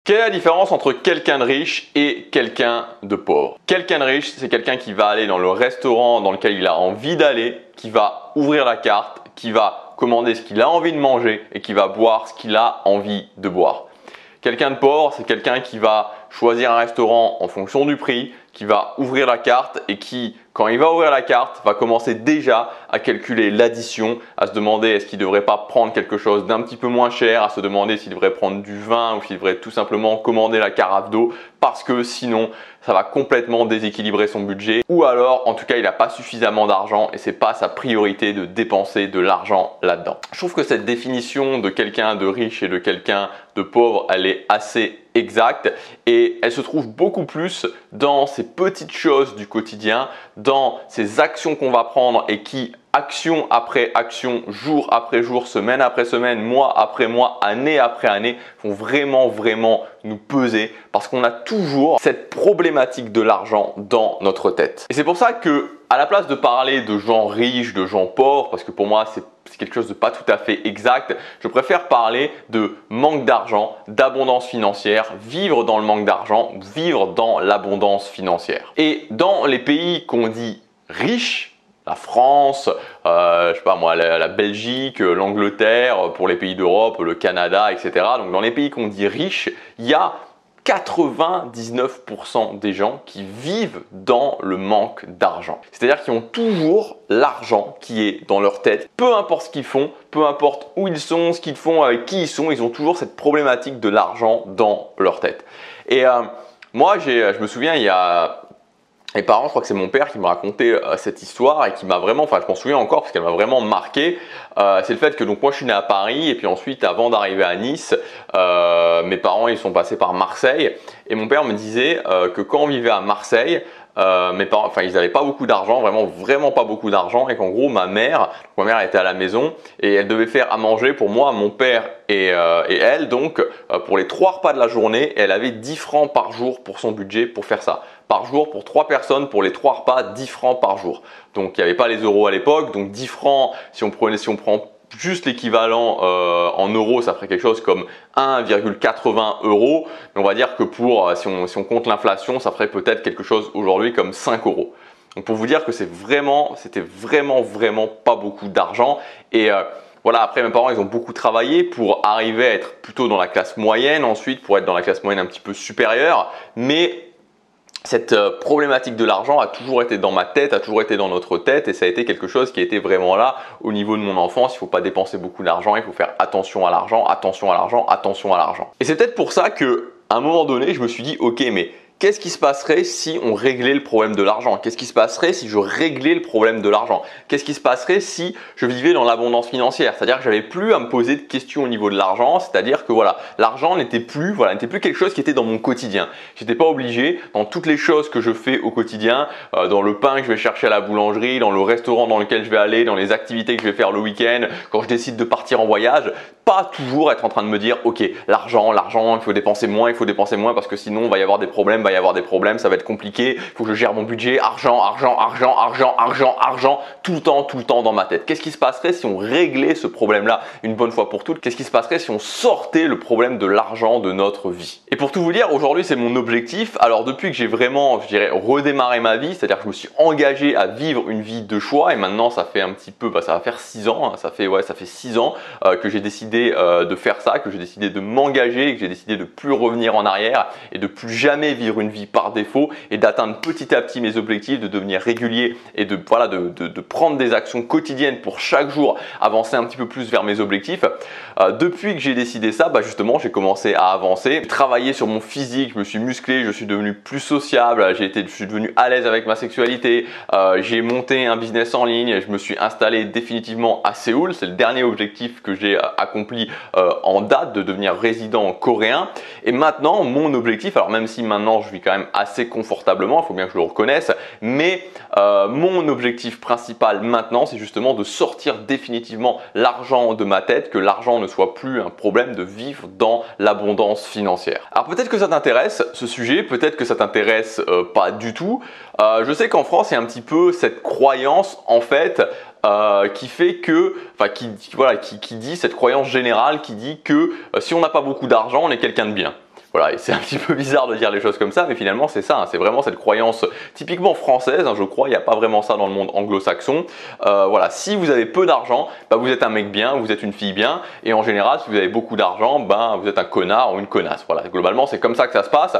Quelle est la différence entre quelqu'un de riche et quelqu'un de pauvre? Quelqu'un de riche, c'est quelqu'un qui va aller dans le restaurant dans lequel il a envie d'aller, qui va ouvrir la carte, qui va commander ce qu'il a envie de manger et qui va boire ce qu'il a envie de boire. Quelqu'un de pauvre, c'est quelqu'un qui va choisir un restaurant en fonction du prix, qui va ouvrir la carte et qui, quand il va ouvrir la carte, va commencer déjà à calculer l'addition, à se demander est-ce qu'il ne devrait pas prendre quelque chose d'un petit peu moins cher, à se demander s'il devrait prendre du vin ou s'il devrait tout simplement commander la carafe d'eau parce que sinon ça va complètement déséquilibrer son budget ou alors en tout cas il n'a pas suffisamment d'argent et c'est pas sa priorité de dépenser de l'argent là-dedans. Je trouve que cette définition de quelqu'un de riche et de quelqu'un de pauvre, elle est assez exacte et elle se trouve beaucoup plus dans ces petites choses du quotidien, dans ces actions qu'on va prendre et qui, action après action, jour après jour, semaine après semaine, mois après mois, année après année, vont vraiment nous peser parce qu'on a toujours cette problématique de l'argent dans notre tête. Et c'est pour ça que, à la place de parler de gens riches, de gens pauvres, parce que pour moi c'est quelque chose de pas tout à fait exact, je préfère parler de manque d'argent, d'abondance financière, vivre dans le manque d'argent, vivre dans l'abondance financière. Et dans les pays qu'on dit riches, la France, je sais pas moi, la Belgique, l'Angleterre, pour les pays d'Europe, le Canada, etc. Donc dans les pays qu'on dit riches, il y a 99% des gens qui vivent dans le manque d'argent. C'est-à-dire qu'ils ont toujours l'argent qui est dans leur tête. Peu importe ce qu'ils font, peu importe où ils sont, ce qu'ils font, avec qui ils ont toujours cette problématique de l'argent dans leur tête. Et moi, je me souviens, il y a mes parents, je crois que c'est mon père qui m'a raconté cette histoire et qui m'a vraiment, enfin je m'en souviens encore parce qu'elle m'a vraiment marqué. C'est le fait que donc moi je suis né à Paris et puis ensuite avant d'arriver à Nice, mes parents ils sont passés par Marseille et mon père me disait que quand on vivait à Marseille, mes parents, enfin ils n'avaient pas beaucoup d'argent, vraiment pas beaucoup d'argent et qu'en gros ma mère était à la maison et elle devait faire à manger pour moi, mon père et elle donc pour les 3 repas de la journée et elle avait 10 francs par jour pour son budget pour faire ça. Par jour pour 3 personnes pour les 3 repas, 10 francs par jour. Donc il n'y avait pas les euros à l'époque, donc 10 francs si on prend juste l'équivalent en euros, ça ferait quelque chose comme 1,80 €. Mais on va dire que si on compte l'inflation, ça ferait peut-être quelque chose aujourd'hui comme 5 €. Donc pour vous dire que c'était vraiment pas beaucoup d'argent. Et voilà, après mes parents ils ont beaucoup travaillé pour arriver à être plutôt dans la classe moyenne, ensuite pour être dans la classe moyenne un petit peu supérieure. Mais cette problématique de l'argent a toujours été dans ma tête, a toujours été dans notre tête et ça a été quelque chose qui était vraiment là au niveau de mon enfance. Il ne faut pas dépenser beaucoup d'argent, il faut faire attention à l'argent, attention à l'argent, attention à l'argent. Et c'est peut-être pour ça qu'à un moment donné, je me suis dit ok, mais qu'est-ce qui se passerait si on réglait le problème de l'argent? Qu'est-ce qui se passerait si je réglais le problème de l'argent? Qu'est-ce qui se passerait si je vivais dans l'abondance financière? C'est-à-dire que j'avais plus à me poser de questions au niveau de l'argent, c'est-à-dire que voilà, l'argent n'était plus quelque chose qui était dans mon quotidien. J'étais pas obligé dans toutes les choses que je fais au quotidien, dans le pain que je vais chercher à la boulangerie, dans le restaurant dans lequel je vais aller, dans les activités que je vais faire le week-end, quand je décide de partir en voyage, pas toujours être en train de me dire ok, l'argent, il faut dépenser moins parce que sinon il va y avoir des problèmes, ça va être compliqué, il faut que je gère mon budget, argent, tout le temps dans ma tête. Qu'est-ce qui se passerait si on réglait ce problème-là une bonne fois pour toutes? Qu'est-ce qui se passerait si on sortait le problème de l'argent de notre vie? Et pour tout vous dire, aujourd'hui c'est mon objectif. Alors depuis que j'ai vraiment, je dirais, redémarré ma vie, c'est-à-dire que je me suis engagé à vivre une vie de choix et maintenant ça fait un petit peu, ça va faire 6 ans, ça fait 6 ans que j'ai décidé de faire ça, que j'ai décidé de m'engager, que j'ai décidé de plus revenir en arrière et de plus jamais vivre une vie par défaut et d'atteindre petit à petit mes objectifs, de devenir régulier et de prendre des actions quotidiennes pour chaque jour avancer un petit peu plus vers mes objectifs. Depuis que j'ai décidé ça, justement j'ai commencé à avancer, travailler sur mon physique, je me suis musclé, je suis devenu plus sociable, je suis devenu à l'aise avec ma sexualité, j'ai monté un business en ligne, je me suis installé définitivement à Séoul, c'est le dernier objectif que j'ai accompli en date, de devenir résident coréen. Et maintenant mon objectif, alors même si maintenant je vis quand même assez confortablement, il faut bien que je le reconnaisse, mais mon objectif principal maintenant c'est justement de sortir définitivement l'argent de ma tête, que l'argent ne soit plus un problème, de vivre dans l'abondance financière. Alors peut-être que ça t'intéresse ce sujet, peut-être que ça t'intéresse pas du tout. Je sais qu'en France il y a un petit peu cette croyance en fait qui fait que, qui dit cette croyance générale qui dit que si on n'a pas beaucoup d'argent, on est quelqu'un de bien. Voilà, et c'est un petit peu bizarre de dire les choses comme ça, mais finalement c'est ça, hein, c'est vraiment cette croyance typiquement française, hein, je crois, il n'y a pas vraiment ça dans le monde anglo-saxon. Voilà, si vous avez peu d'argent, bah, vous êtes un mec bien, vous êtes une fille bien, et en général, si vous avez beaucoup d'argent, bah, vous êtes un connard ou une connasse. Voilà, globalement c'est comme ça que ça se passe.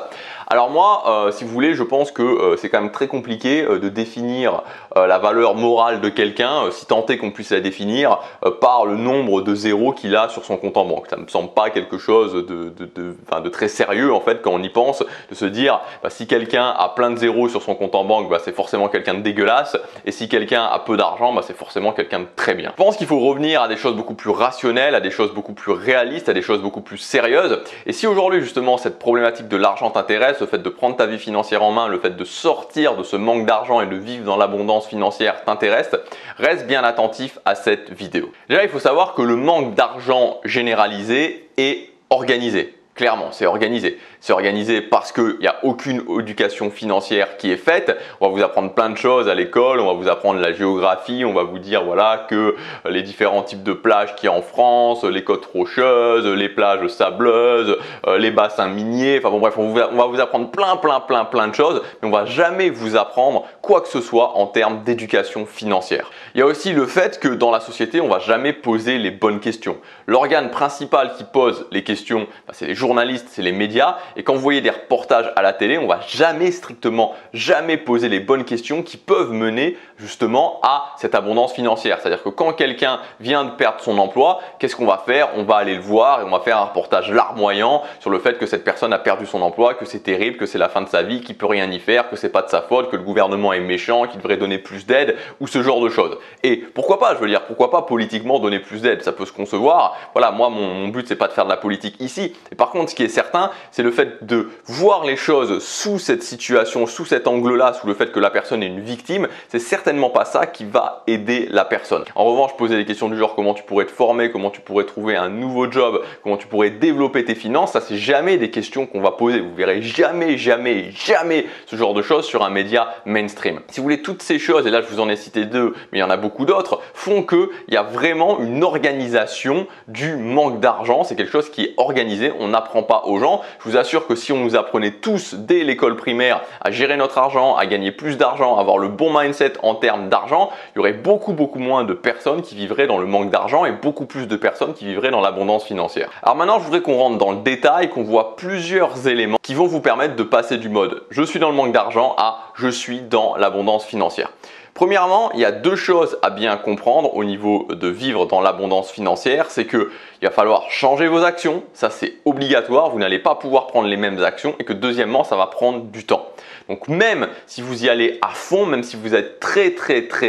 Alors moi, si vous voulez, je pense que c'est quand même très compliqué de définir la valeur morale de quelqu'un, si tant est qu'on puisse la définir par le nombre de zéros qu'il a sur son compte en banque. Ça me semble pas quelque chose de très sérieux en fait quand on y pense, de se dire bah, si quelqu'un a plein de zéros sur son compte en banque, bah, c'est forcément quelqu'un de dégueulasse, et si quelqu'un a peu d'argent, bah, c'est forcément quelqu'un de très bien. Je pense qu'il faut revenir à des choses beaucoup plus rationnelles, à des choses beaucoup plus réalistes, à des choses beaucoup plus sérieuses. Et si aujourd'hui justement cette problématique de l'argent t'intéresse, le fait de prendre ta vie financière en main, le fait de sortir de ce manque d'argent et de vivre dans l'abondance financière t'intéresse, reste bien attentif à cette vidéo. Déjà, il faut savoir que le manque d'argent généralisé est organisé. Clairement, c'est organisé. C'est organisé parce qu'il n'y a aucune éducation financière qui est faite. On va vous apprendre plein de choses à l'école, on va vous apprendre la géographie, on va vous dire voilà que les différents types de plages qu'il y a en France, les côtes rocheuses, les plages sableuses, les bassins miniers, enfin bon bref, on va vous apprendre plein de choses, mais on va jamais vous apprendre quoi que ce soit en termes d'éducation financière. Il y a aussi le fait que dans la société, on va jamais poser les bonnes questions. L'organe principal qui pose les questions, c'est les journalistes, c'est les médias. Et quand vous voyez des reportages à la télé, on va jamais, strictement jamais poser les bonnes questions qui peuvent mener justement à cette abondance financière. C'est-à-dire que quand quelqu'un vient de perdre son emploi, qu'est-ce qu'on va faire? On va aller le voir et on va faire un reportage larmoyant sur le fait que cette personne a perdu son emploi, que c'est terrible, que c'est la fin de sa vie, qu'il peut rien y faire, que c'est pas de sa faute, que le gouvernement est méchant, qu'il devrait donner plus d'aide ou ce genre de choses. Et pourquoi pas, je veux dire, pourquoi pas politiquement donner plus d'aide? Ça peut se concevoir. Voilà, moi mon but c'est pas de faire de la politique ici. Et par contre, ce qui est certain, c'est le fait de voir les choses sous cette situation, sous cet angle-là, sous le fait que la personne est une victime, c'est certainement pas ça qui va aider la personne. En revanche, poser des questions du genre comment tu pourrais te former, comment tu pourrais trouver un nouveau job, comment tu pourrais développer tes finances, ça c'est jamais des questions qu'on va poser. Vous verrez jamais ce genre de choses sur un média mainstream. Si vous voulez, toutes ces choses, et là je vous en ai cité deux, mais il y en a beaucoup d'autres, font qu'il y a vraiment une organisation du manque d'argent. C'est quelque chose qui est organisé, on n'apprend pas aux gens. Je vous assure que si on nous apprenait tous dès l'école primaire à gérer notre argent, à gagner plus d'argent, à avoir le bon mindset en termes d'argent, il y aurait beaucoup moins de personnes qui vivraient dans le manque d'argent et beaucoup plus de personnes qui vivraient dans l'abondance financière. Alors maintenant, je voudrais qu'on rentre dans le détail, qu'on voit plusieurs éléments qui vont vous permettre de passer du mode je suis dans le manque d'argent à je suis dans l'abondance financière. Premièrement, il y a deux choses à bien comprendre au niveau de vivre dans l'abondance financière, c'est que il va falloir changer vos actions, ça c'est obligatoire, vous n'allez pas pouvoir prendre les mêmes actions, et que deuxièmement, ça va prendre du temps. Donc même si vous y allez à fond, même si vous êtes très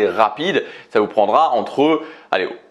rapide, ça vous prendra entre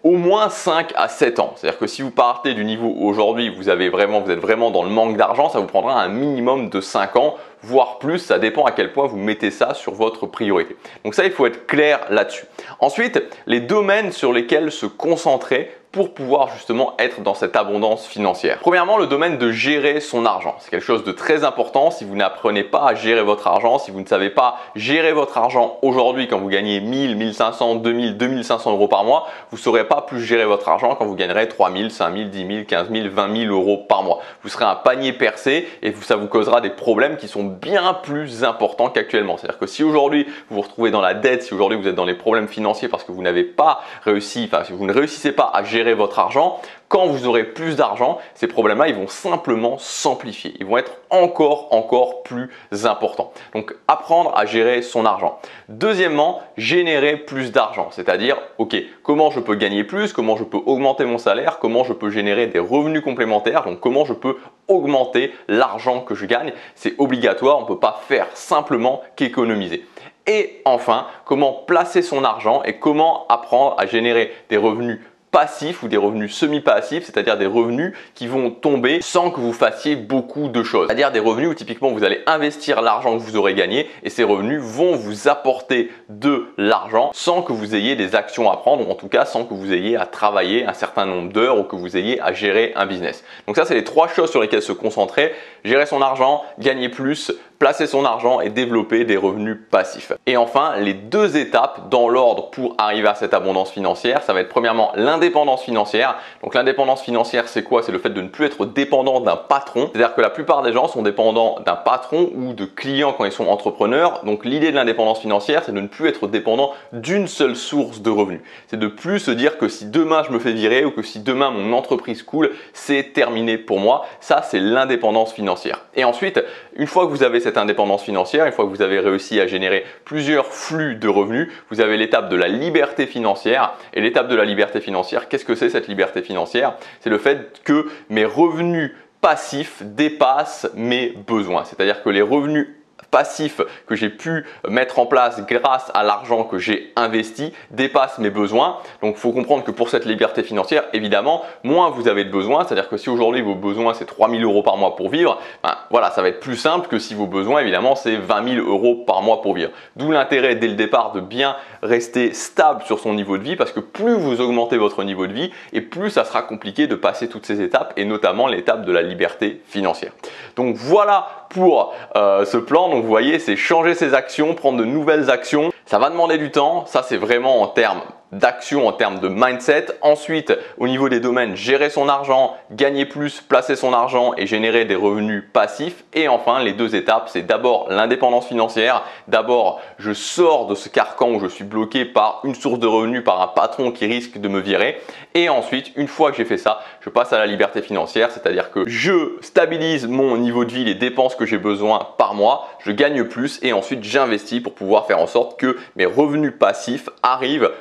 au moins 5 à 7 ans. C'est-à-dire que si vous partez du niveau où aujourd'hui vous êtes vraiment dans le manque d'argent, ça vous prendra un minimum de 5 ans, voire plus, ça dépend à quel point vous mettez ça sur votre priorité. Donc ça, il faut être clair là-dessus. Ensuite, les domaines sur lesquels se concentrer pour pouvoir justement être dans cette abondance financière. Premièrement, le domaine de gérer son argent. C'est quelque chose de très important. Si vous n'apprenez pas à gérer votre argent, si vous ne savez pas gérer votre argent aujourd'hui quand vous gagnez 1000, 1500, 2000, 2500 euros par mois, vous ne saurez pas plus gérer votre argent quand vous gagnerez 3000, 5000, 10 000, 15 000, 20 000 euros par mois. Vous serez un panier percé et ça vous causera des problèmes qui sont bien plus importants qu'actuellement. C'est-à-dire que si aujourd'hui vous vous retrouvez dans la dette, si aujourd'hui vous êtes dans les problèmes financiers parce que vous n'avez pas réussi, si vous ne réussissez pas à gérer votre argent, quand vous aurez plus d'argent, ces problèmes-là, ils vont simplement s'amplifier. Ils vont être encore plus importants. Donc, apprendre à gérer son argent. Deuxièmement, générer plus d'argent. C'est-à-dire, ok, comment je peux gagner plus, comment je peux augmenter mon salaire, comment je peux générer des revenus complémentaires, donc comment je peux augmenter l'argent que je gagne. C'est obligatoire, on ne peut pas faire simplement qu'économiser. Et enfin, comment placer son argent et comment apprendre à générer des revenus passifs ou des revenus semi-passifs, c'est-à-dire des revenus qui vont tomber sans que vous fassiez beaucoup de choses. C'est-à-dire des revenus où typiquement vous allez investir l'argent que vous aurez gagné et ces revenus vont vous apporter de l'argent sans que vous ayez des actions à prendre ou en tout cas sans que vous ayez à travailler un certain nombre d'heures ou que vous ayez à gérer un business. Donc ça, c'est les trois choses sur lesquelles se concentrer. Gérer son argent, gagner plus, placer son argent et développer des revenus passifs. Et enfin, les deux étapes dans l'ordre pour arriver à cette abondance financière, ça va être premièrement l'indépendance financière. Donc l'indépendance financière, c'est quoi? C'est le fait de ne plus être dépendant d'un patron. C'est-à-dire que la plupart des gens sont dépendants d'un patron ou de clients quand ils sont entrepreneurs. Donc l'idée de l'indépendance financière, c'est de ne plus être dépendant d'une seule source de revenus. C'est de plus se dire que si demain je me fais virer ou que si demain mon entreprise coule, c'est terminé pour moi. Ça, c'est l'indépendance financière. Et ensuite, une fois que vous avez cette indépendance financière, une fois que vous avez réussi à générer plusieurs flux de revenus, vous avez l'étape de la liberté financière. Et l'étape de la liberté financière, qu'est-ce que c'est cette liberté financière? C'est le fait que mes revenus passifs dépassent mes besoins. C'est-à-dire que les revenus passifs que j'ai pu mettre en place grâce à l'argent que j'ai investi dépasse mes besoins. Donc il faut comprendre que pour cette liberté financière, évidemment, moins vous avez de besoins, c'est-à-dire que si aujourd'hui vos besoins c'est 3 000 € par mois pour vivre, ben, voilà, ça va être plus simple que si vos besoins évidemment c'est 20 000 € par mois pour vivre. D'où l'intérêt dès le départ de bien rester stable sur son niveau de vie, parce que plus vous augmentez votre niveau de vie et plus ça sera compliqué de passer toutes ces étapes, et notamment l'étape de la liberté financière. Donc voilà pour ce plan. Donc vous voyez, c'est changer ses actions, prendre de nouvelles actions. Ça va demander du temps. Ça, c'est vraiment en termes d'action, en termes de mindset. Ensuite, au niveau des domaines, gérer son argent, gagner plus, placer son argent et générer des revenus passifs. Et enfin, les deux étapes, c'est d'abord l'indépendance financière. D'abord, je sors de ce carcan où je suis bloqué par une source de revenus, par un patron qui risque de me virer. Et ensuite, une fois que j'ai fait ça, je passe à la liberté financière, c'est-à-dire que je stabilise mon niveau de vie, les dépenses que j'ai besoin par mois, je gagne plus et ensuite j'investis pour pouvoir faire en sorte que mes revenus passifs arrivent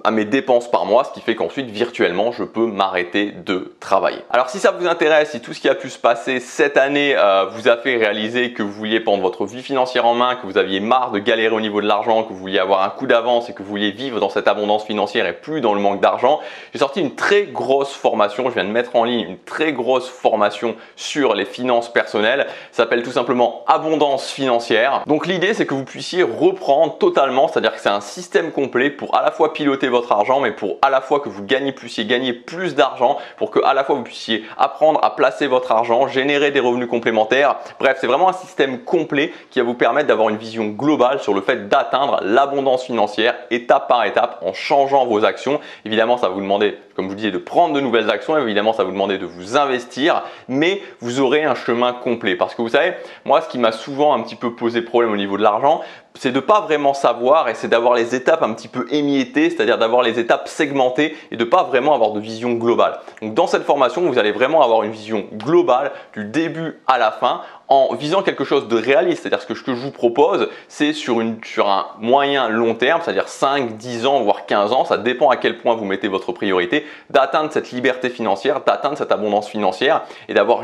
à mes dépenses par mois, ce qui fait qu'ensuite virtuellement je peux m'arrêter de travailler. Alors si ça vous intéresse, si tout ce qui a pu se passer cette année vous a fait réaliser que vous vouliez prendre votre vie financière en main, que vous aviez marre de galérer au niveau de l'argent, que vous vouliez avoir un coup d'avance et que vous vouliez vivre dans cette abondance financière et plus dans le manque d'argent, j'ai sorti une très grosse formation, je viens de mettre en ligne une très grosse formation sur les finances personnelles. Ça s'appelle tout simplement Abondance financière. Donc l'idée c'est que vous puissiez reprendre totalement, c'est-à-dire que c'est un système complet pour à la fois piloter votre argent, mais pour à la fois que vous puissiez gagner plus d'argent, pour que à la fois vous puissiez apprendre à placer votre argent, générer des revenus complémentaires. Bref, c'est vraiment un système complet qui va vous permettre d'avoir une vision globale sur le fait d'atteindre l'abondance financière étape par étape en changeant vos actions. Évidemment, ça va vous demander, comme je vous disais, de prendre de nouvelles actions. Évidemment, ça va vous demander de vous investir, mais vous aurez un chemin complet. Parce que vous savez, moi, ce qui m'a souvent un petit peu posé problème au niveau de l'argent, c'est de pas vraiment savoir et c'est d'avoir les étapes un petit peu émiettées, c'est-à-dire d'avoir les étapes segmentées et de pas vraiment avoir de vision globale. Donc dans cette formation, vous allez vraiment avoir une vision globale du début à la fin en visant quelque chose de réaliste. C'est-à-dire ce que je vous propose, c'est sur un moyen long terme, c'est-à-dire 5, 10 ans, voire 15 ans, ça dépend à quel point vous mettez votre priorité, d'atteindre cette liberté financière, d'atteindre cette abondance financière et d'avoir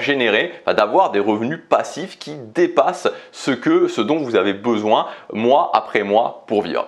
d'avoir des revenus passifs qui dépassent ce dont vous avez besoin mois après mois pour vivre.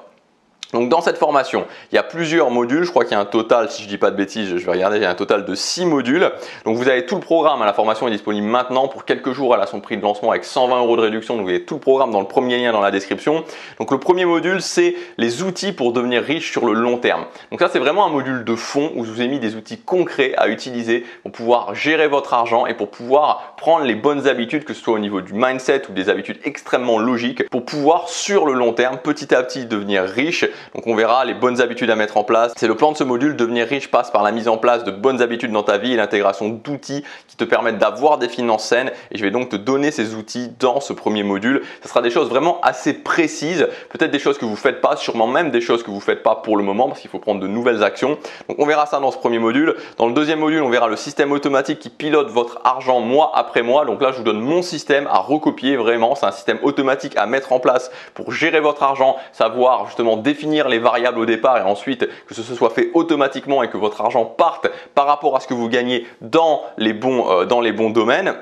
Donc dans cette formation, il y a plusieurs modules, je crois qu'il y a un total, si je ne dis pas de bêtises, je vais regarder, il y a un total de 6 modules. Donc vous avez tout le programme, la formation est disponible maintenant pour quelques jours, elle a son prix de lancement avec 120 € de réduction, donc vous avez tout le programme dans le premier lien dans la description. Donc le premier module, c'est les outils pour devenir riche sur le long terme. Donc ça c'est vraiment un module de fond où je vous ai mis des outils concrets à utiliser pour pouvoir gérer votre argent et pour pouvoir prendre les bonnes habitudes, que ce soit au niveau du mindset ou des habitudes extrêmement logiques, pour pouvoir sur le long terme, petit à petit devenir riche. Donc on verra les bonnes habitudes à mettre en place. C'est le plan de ce module. Devenir riche passe par la mise en place de bonnes habitudes dans ta vie et l'intégration d'outils qui te permettent d'avoir des finances saines. Et je vais donc te donner ces outils dans ce premier module. Ce sera des choses vraiment assez précises, peut-être des choses que vous ne faites pas, sûrement même des choses que vous ne faites pas pour le moment parce qu'il faut prendre de nouvelles actions. Donc on verra ça dans ce premier module. Dans le deuxième module, on verra le système automatique qui pilote votre argent mois après mois. Donc là, je vous donne mon système à recopier vraiment. C'est un système automatique à mettre en place pour gérer votre argent, savoir justement définir les variables au départ et ensuite que ce soit fait automatiquement et que votre argent parte par rapport à ce que vous gagnez dans les bons domaines.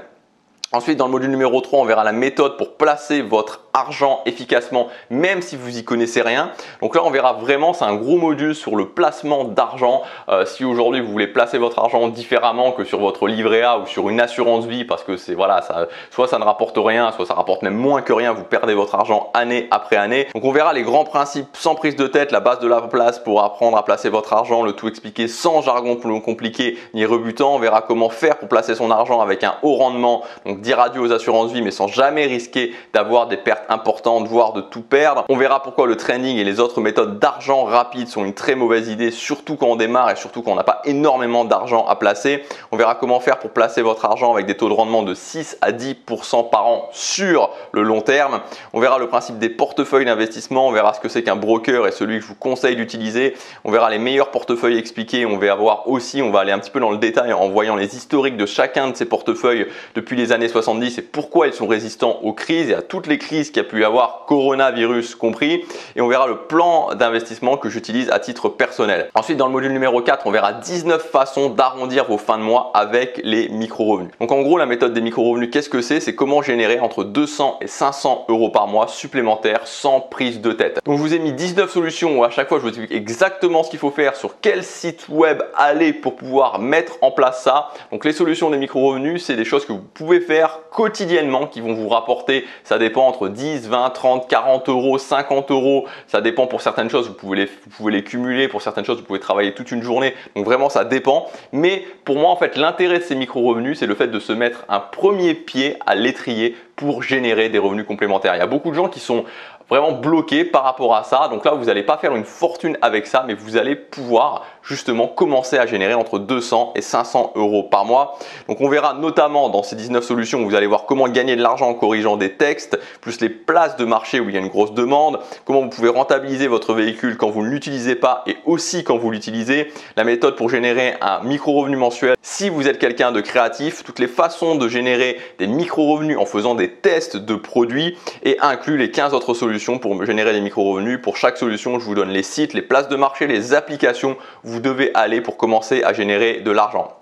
Ensuite, dans le module numéro 3, on verra la méthode pour placer votre argent efficacement, même si vous y connaissez rien. Donc là, on verra vraiment, c'est un gros module sur le placement d'argent. Si aujourd'hui, vous voulez placer votre argent différemment que sur votre livret A ou sur une assurance vie, parce que c'est voilà, soit ça ne rapporte rien, soit ça rapporte même moins que rien, vous perdez votre argent année après année. Donc on verra les grands principes sans prise de tête, la base de la place pour apprendre à placer votre argent, le tout expliqué sans jargon compliqué ni rebutant. On verra comment faire pour placer son argent avec un haut rendement, donc dire adieu aux assurances vie mais sans jamais risquer d'avoir des pertes importantes, voire de tout perdre. On verra pourquoi le trading et les autres méthodes d'argent rapide sont une très mauvaise idée, surtout quand on démarre et surtout quand on n'a pas énormément d'argent à placer. On verra comment faire pour placer votre argent avec des taux de rendement de 6 à 10% par an sur le long terme. On verra le principe des portefeuilles d'investissement, on verra ce que c'est qu'un broker et celui que je vous conseille d'utiliser. On verra les meilleurs portefeuilles expliqués, on va voir aussi, on va aller un petit peu dans le détail en voyant les historiques de chacun de ces portefeuilles depuis les années 70 et pourquoi ils sont résistants aux crises et à toutes les crises qu'il y a pu y avoir, coronavirus compris. Et on verra le plan d'investissement que j'utilise à titre personnel. Ensuite, dans le module numéro 4, on verra 19 façons d'arrondir vos fins de mois avec les micro-revenus. Donc en gros, la méthode des micro-revenus, qu'est-ce que c'est? C'est comment générer entre 200 et 500 euros par mois supplémentaires sans prise de tête. Donc je vous ai mis 19 solutions où à chaque fois je vous explique exactement ce qu'il faut faire, sur quel site web aller pour pouvoir mettre en place ça. Donc les solutions des micro-revenus, c'est des choses que vous pouvez faire quotidiennement qui vont vous rapporter, ça dépend entre 10, 20, 30, 40 euros, 50 euros. Ça dépend pour certaines choses, vous pouvez les cumuler, pour certaines choses vous pouvez travailler toute une journée. Donc vraiment ça dépend. Mais pour moi en fait l'intérêt de ces micro-revenus, c'est le fait de se mettre un premier pied à l'étrier pour générer des revenus complémentaires. Il y a beaucoup de gens qui sont vraiment bloqués par rapport à ça. Donc là, vous n'allez pas faire une fortune avec ça, mais vous allez pouvoir justement commencer à générer entre 200 et 500 euros par mois. Donc on verra notamment dans ces 19 solutions, vous allez voir comment gagner de l'argent en corrigeant des textes, plus les places de marché où il y a une grosse demande, comment vous pouvez rentabiliser votre véhicule quand vous ne l'utilisez pas et aussi quand vous l'utilisez, la méthode pour générer un micro-revenu mensuel si vous êtes quelqu'un de créatif, toutes les façons de générer des micro-revenus en faisant des tests de produits et inclus les 15 autres solutions pour générer des micro-revenus. Pour chaque solution, je vous donne les sites, les places de marché, les applications où vous devez aller pour commencer à générer de l'argent.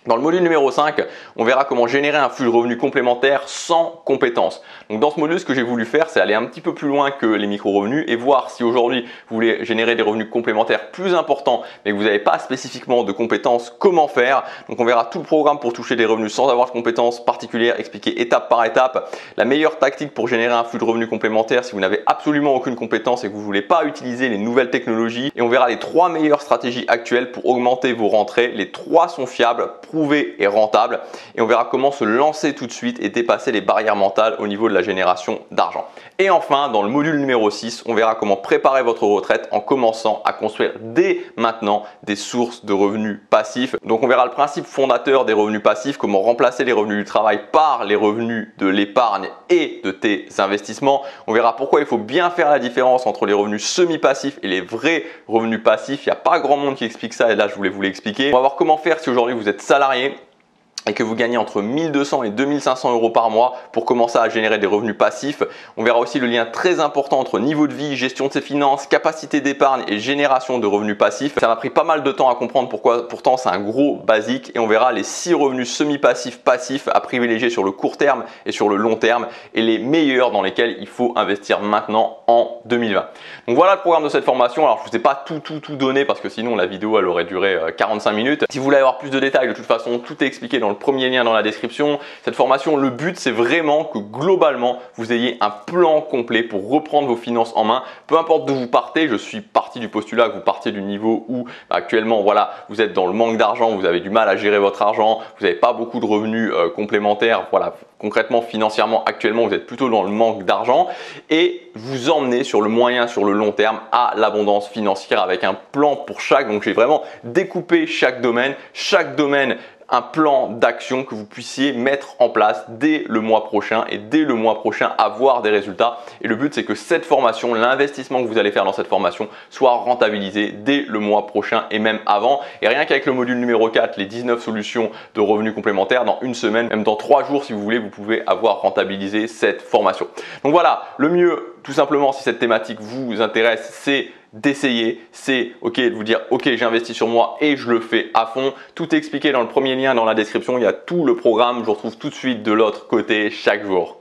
Dans le module numéro 5, on verra comment générer un flux de revenus complémentaire sans compétences. Donc dans ce module, ce que j'ai voulu faire, c'est aller un petit peu plus loin que les micro-revenus et voir si aujourd'hui vous voulez générer des revenus complémentaires plus importants mais que vous n'avez pas spécifiquement de compétences, comment faire. Donc on verra tout le programme pour toucher des revenus sans avoir de compétences particulières, expliqué étape par étape. La meilleure tactique pour générer un flux de revenus complémentaires si vous n'avez absolument aucune compétence et que vous ne voulez pas utiliser les nouvelles technologies. Et on verra les 3 meilleures stratégies actuelles pour augmenter vos rentrées. Les 3 sont fiables, prouvé et rentable, et on verra comment se lancer tout de suite et dépasser les barrières mentales au niveau de la génération d'argent. Et enfin, dans le module numéro 6, on verra comment préparer votre retraite en commençant à construire dès maintenant des sources de revenus passifs. Donc on verra le principe fondateur des revenus passifs, comment remplacer les revenus du travail par les revenus de l'épargne et de tes investissements. On verra pourquoi il faut bien faire la différence entre les revenus semi-passifs et les vrais revenus passifs. Il n'y a pas grand monde qui explique ça et là je voulais vous l'expliquer. On va voir comment faire si aujourd'hui vous êtes salarié et que vous gagnez entre 1200 et 2500 euros par mois pour commencer à générer des revenus passifs. On verra aussi le lien très important entre niveau de vie, gestion de ses finances, capacité d'épargne et génération de revenus passifs. Ça m'a pris pas mal de temps à comprendre pourquoi, pourtant c'est un gros basique, et on verra les 6 revenus semi-passifs passifs à privilégier sur le court terme et sur le long terme et les meilleurs dans lesquels il faut investir maintenant en 2020. Donc voilà le programme de cette formation. Alors je vous ai pas tout donné parce que sinon la vidéo elle aurait duré 45 minutes. Si vous voulez avoir plus de détails, de toute façon tout est expliqué dans le premier lien dans la description. Cette formation, le but c'est vraiment que globalement vous ayez un plan complet pour reprendre vos finances en main. Peu importe d'où vous partez, je suis parti du postulat que vous partiez du niveau où actuellement voilà, vous êtes dans le manque d'argent, vous avez du mal à gérer votre argent, vous n'avez pas beaucoup de revenus complémentaires, voilà, concrètement financièrement actuellement vous êtes plutôt dans le manque d'argent, et vous emmener sur le moyen, sur le long terme à l'abondance financière avec un plan pour chaque. Donc j'ai vraiment découpé chaque domaine un plan d'action que vous puissiez mettre en place dès le mois prochain et dès le mois prochain avoir des résultats. Et le but c'est que cette formation, l'investissement que vous allez faire dans cette formation soit rentabilisé dès le mois prochain et même avant. Et rien qu'avec le module numéro 4, les 19 solutions de revenus complémentaires, dans une semaine, même dans 3 jours si vous voulez, vous pouvez avoir rentabilisé cette formation. Donc voilà, le mieux tout simplement si cette thématique vous intéresse, c'est d'essayer, c'est de vous dire ok, j'investis sur moi et je le fais à fond. Tout est expliqué dans le premier lien dans la description, il y a tout le programme, je vous retrouve tout de suite de l'autre côté chaque jour.